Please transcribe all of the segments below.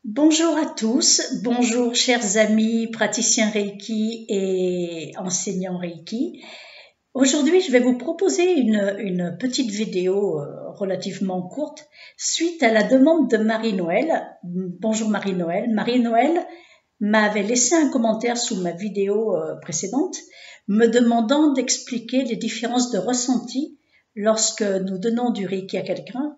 Bonjour à tous, bonjour chers amis praticiens Reiki et enseignants Reiki. Aujourd'hui, je vais vous proposer une petite vidéo relativement courte suite à la demande de Marie-Noël. Bonjour Marie-Noël. Marie-Noël m'avait laissé un commentaire sous ma vidéo précédente me demandant d'expliquer les différences de ressenti lorsque nous donnons du Reiki à quelqu'un,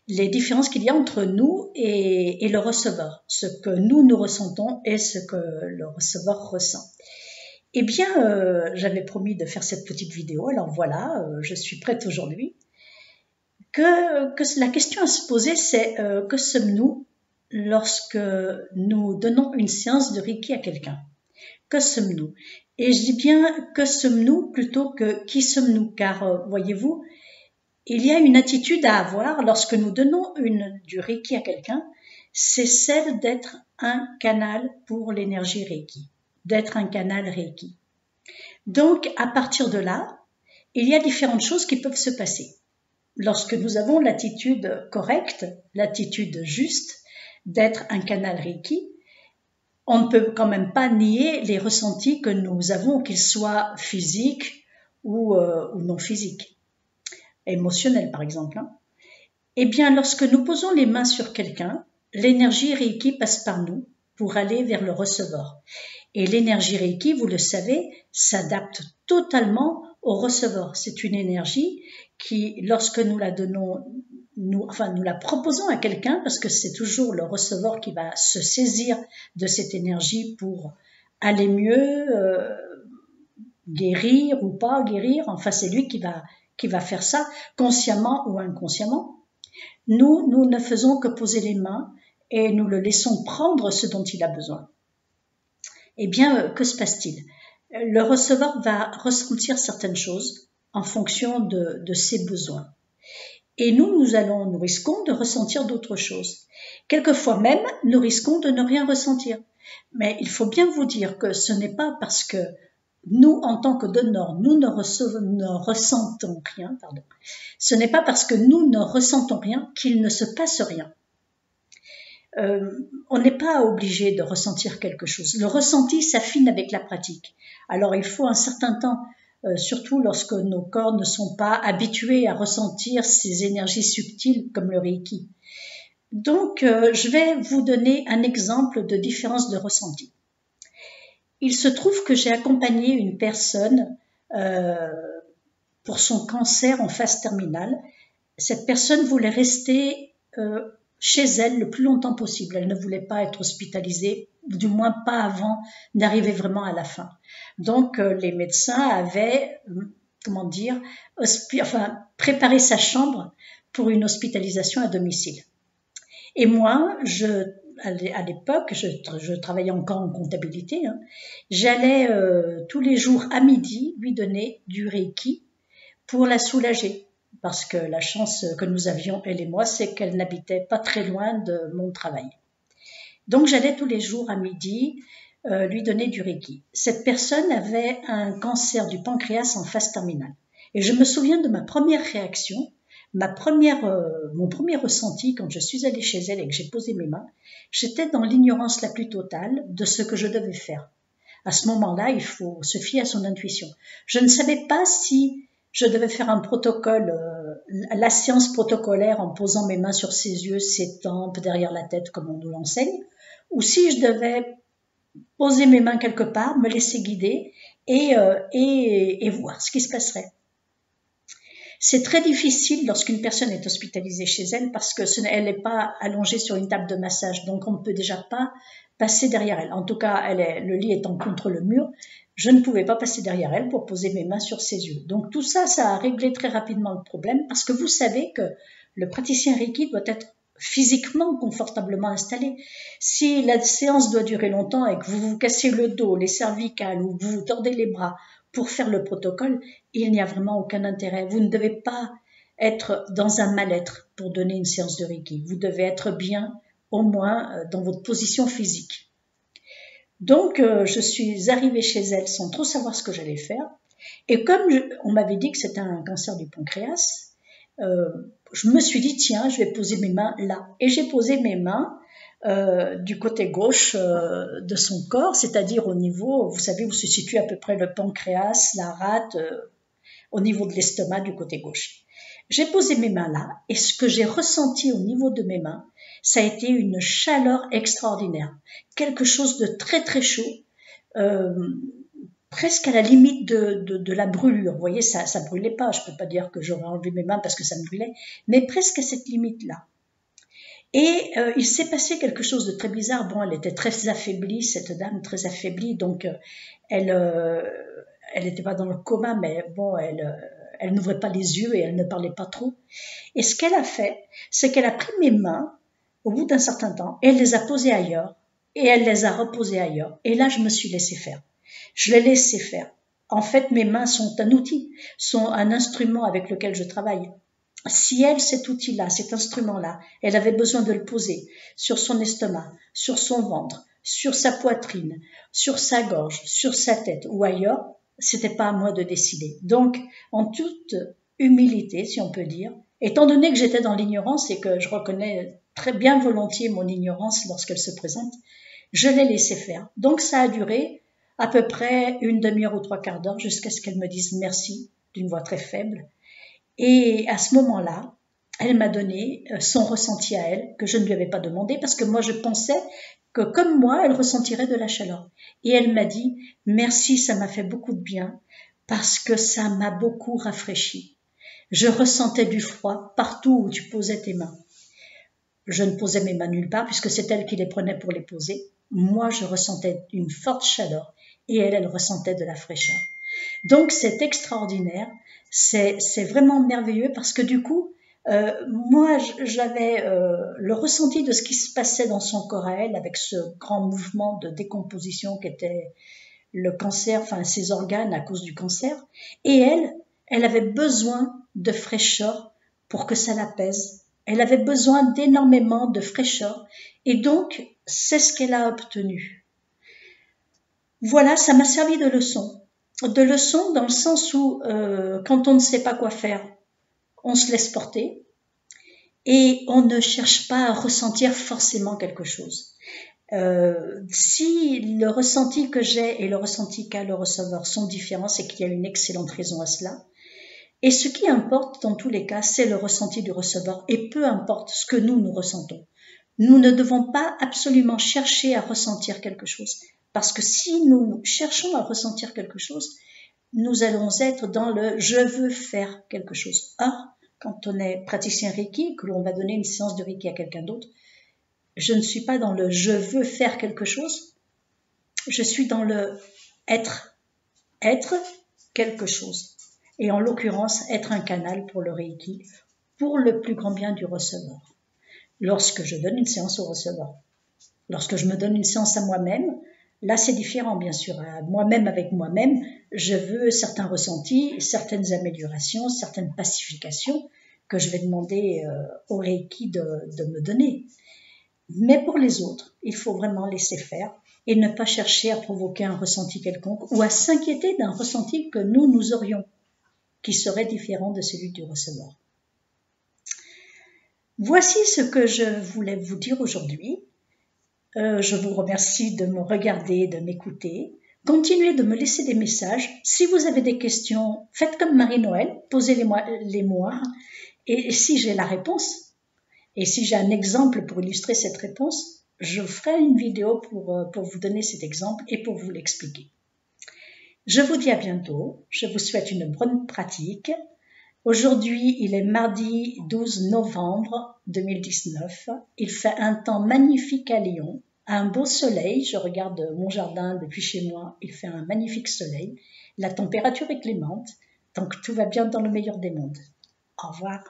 les différences qu'il y a entre nous et le receveur, ce que nous ressentons et ce que le receveur ressent. Eh bien, j'avais promis de faire cette petite vidéo, alors voilà, je suis prête aujourd'hui. Que la question à se poser, c'est que sommes-nous lorsque nous donnons une séance de Reiki à quelqu'un? Que sommes-nous? Et je dis bien que sommes-nous plutôt que qui sommes-nous, car voyez-vous, il y a une attitude à avoir lorsque nous donnons du Reiki à quelqu'un, c'est celle d'être un canal pour l'énergie Reiki, d'être un canal Reiki. Donc, à partir de là, il y a différentes choses qui peuvent se passer. Lorsque nous avons l'attitude correcte, l'attitude juste d'être un canal Reiki, on ne peut quand même pas nier les ressentis que nous avons, qu'ils soient physiques ou non physiques, émotionnels par exemple. Eh bien, lorsque nous posons les mains sur quelqu'un, l'énergie Reiki passe par nous pour aller vers le receveur. Et l'énergie Reiki, vous le savez, s'adapte totalement au receveur. C'est une énergie qui, lorsque nous la donnons, nous la proposons à quelqu'un, parce que c'est toujours le receveur qui va se saisir de cette énergie pour aller mieux, guérir ou pas guérir. Enfin, c'est lui qui va faire ça, consciemment ou inconsciemment. Nous ne faisons que poser les mains et nous le laissons prendre ce dont il a besoin. Eh bien, que se passe-t-il? Le receveur va ressentir certaines choses en fonction de ses besoins. Et nous risquons de ressentir d'autres choses. Quelquefois même, nous risquons de ne rien ressentir. Mais il faut bien vous dire que ce n'est pas parce que nous, en tant que donneurs, nous ne ressentons rien, ce n'est pas parce que nous ne ressentons rien qu'il ne se passe rien. On n'est pas obligé de ressentir quelque chose. Le ressenti s'affine avec la pratique. Alors il faut un certain temps, surtout lorsque nos corps ne sont pas habitués à ressentir ces énergies subtiles comme le Reiki. Donc je vais vous donner un exemple de différence de ressenti. Il se trouve que j'ai accompagné une personne pour son cancer en phase terminale. Cette personne voulait rester chez elle le plus longtemps possible. Elle ne voulait pas être hospitalisée, du moins pas avant d'arriver vraiment à la fin. Donc les médecins avaient, préparé sa chambre pour une hospitalisation à domicile. Et moi, à l'époque, je travaillais encore en comptabilité, j'allais tous les jours à midi lui donner du Reiki pour la soulager. Parce que la chance que nous avions, elle et moi, c'est qu'elle n'habitait pas très loin de mon travail. Donc j'allais tous les jours à midi lui donner du Reiki. Cette personne avait un cancer du pancréas en phase terminale. Et je me souviens de ma première réaction, mon premier ressenti quand je suis allée chez elle et que j'ai posé mes mains, j'étais dans l'ignorance la plus totale de ce que je devais faire. À ce moment-là, il faut se fier à son intuition. Je ne savais pas si je devais faire un protocole, la séance protocolaire en posant mes mains sur ses yeux, ses tempes, derrière la tête, comme on nous l'enseigne, ou si je devais poser mes mains quelque part, me laisser guider et voir ce qui se passerait. C'est très difficile lorsqu'une personne est hospitalisée chez elle parce que elle n'est pas allongée sur une table de massage, donc on ne peut déjà pas passer derrière elle. En tout cas, le lit étant contre le mur, je ne pouvais pas passer derrière elle pour poser mes mains sur ses yeux. Donc tout ça, ça a réglé très rapidement le problème parce que vous savez que le praticien Reiki doit être physiquement confortablement installé. Si la séance doit durer longtemps et que vous vous cassez le dos, les cervicales ou vous vous tordez les bras pour faire le protocole, il n'y a vraiment aucun intérêt. Vous ne devez pas être dans un mal-être pour donner une séance de Reiki. Vous devez être bien, au moins, dans votre position physique. Donc, je suis arrivée chez elle sans trop savoir ce que j'allais faire. Et comme on m'avait dit que c'était un cancer du pancréas, je me suis dit, tiens, je vais poser mes mains là. Et j'ai posé mes mains du côté gauche de son corps, c'est-à-dire au niveau, vous savez où se situe à peu près le pancréas, la rate, au niveau de l'estomac du côté gauche. J'ai posé mes mains là et ce que j'ai ressenti au niveau de mes mains, ça a été une chaleur extraordinaire, quelque chose de très très chaud, presque à la limite de la brûlure. Vous voyez, ça brûlait pas, je peux pas dire que j'aurais enlevé mes mains parce que ça me brûlait, mais presque à cette limite-là. Et il s'est passé quelque chose de très bizarre. Bon, elle était très affaiblie, cette dame, très affaiblie, donc elle n'était pas dans le coma, mais bon, elle n'ouvrait pas les yeux et elle ne parlait pas trop. Et ce qu'elle a fait, c'est qu'elle a pris mes mains au bout d'un certain temps et elle les a posées ailleurs et elle les a reposées ailleurs. Et là, je me suis laissée faire. Je l'ai laissé faire. En fait, mes mains sont un outil, sont un instrument avec lequel je travaille. Si elle, cet outil-là, cet instrument-là, elle avait besoin de le poser sur son estomac, sur son ventre, sur sa poitrine, sur sa gorge, sur sa tête ou ailleurs, c'était pas à moi de décider. Donc, en toute humilité, si on peut dire, étant donné que j'étais dans l'ignorance et que je reconnais très bien volontiers mon ignorance lorsqu'elle se présente, je l'ai laissé faire. Donc, ça a duré à peu près une demi-heure ou trois quarts d'heure jusqu'à ce qu'elle me dise merci d'une voix très faible. Et à ce moment-là, elle m'a donné son ressenti à elle, que je ne lui avais pas demandé, parce que moi je pensais que comme moi, elle ressentirait de la chaleur. Et elle m'a dit, merci, ça m'a fait beaucoup de bien, parce que ça m'a beaucoup rafraîchi. Je ressentais du froid partout où tu posais tes mains. Je ne posais mes mains nulle part, puisque c'est elle qui les prenait pour les poser. Moi, je ressentais une forte chaleur, et elle ressentait de la fraîcheur. Donc c'est extraordinaire, c'est vraiment merveilleux parce que du coup, moi j'avais le ressenti de ce qui se passait dans son corps à elle avec ce grand mouvement de décomposition qu'était le cancer, enfin ses organes à cause du cancer, et elle avait besoin de fraîcheur pour que ça l'apaise. Elle avait besoin d'énormément de fraîcheur et donc c'est ce qu'elle a obtenu. Voilà, ça m'a servi de leçon. De leçon dans le sens où quand on ne sait pas quoi faire, on se laisse porter et on ne cherche pas à ressentir forcément quelque chose. Si le ressenti que j'ai et le ressenti qu'a le receveur sont différents, c'est qu'il y a une excellente raison à cela. Et ce qui importe dans tous les cas, c'est le ressenti du receveur et peu importe ce que nous ressentons. Nous ne devons pas absolument chercher à ressentir quelque chose. Parce que si nous cherchons à ressentir quelque chose, nous allons être dans le « je veux faire quelque chose ». Or, quand on est praticien Reiki, que l'on va donner une séance de Reiki à quelqu'un d'autre, je ne suis pas dans le « je veux faire quelque chose », je suis dans le « être quelque chose ». Et en l'occurrence, être un canal pour le Reiki, pour le plus grand bien du receveur. Lorsque je donne une séance au receveur. Lorsque je me donne une séance à moi-même, là c'est différent bien sûr. Moi-même avec moi-même, je veux certains ressentis, certaines améliorations, certaines pacifications que je vais demander au Reiki de me donner. Mais pour les autres, il faut vraiment laisser faire et ne pas chercher à provoquer un ressenti quelconque ou à s'inquiéter d'un ressenti que nous aurions, qui serait différent de celui du receveur. Voici ce que je voulais vous dire aujourd'hui. Je vous remercie de me regarder, de m'écouter. Continuez de me laisser des messages. Si vous avez des questions, faites comme Marie-Noël, posez-les-moi. Et si j'ai la réponse, et si j'ai un exemple pour illustrer cette réponse, je ferai une vidéo pour vous donner cet exemple et pour vous l'expliquer. Je vous dis à bientôt. Je vous souhaite une bonne pratique. Aujourd'hui, il est mardi 12 novembre 2019. Il fait un temps magnifique à Lyon, un beau soleil. Je regarde mon jardin depuis chez moi. Il fait un magnifique soleil. La température est clémente, donc tout va bien dans le meilleur des mondes. Au revoir.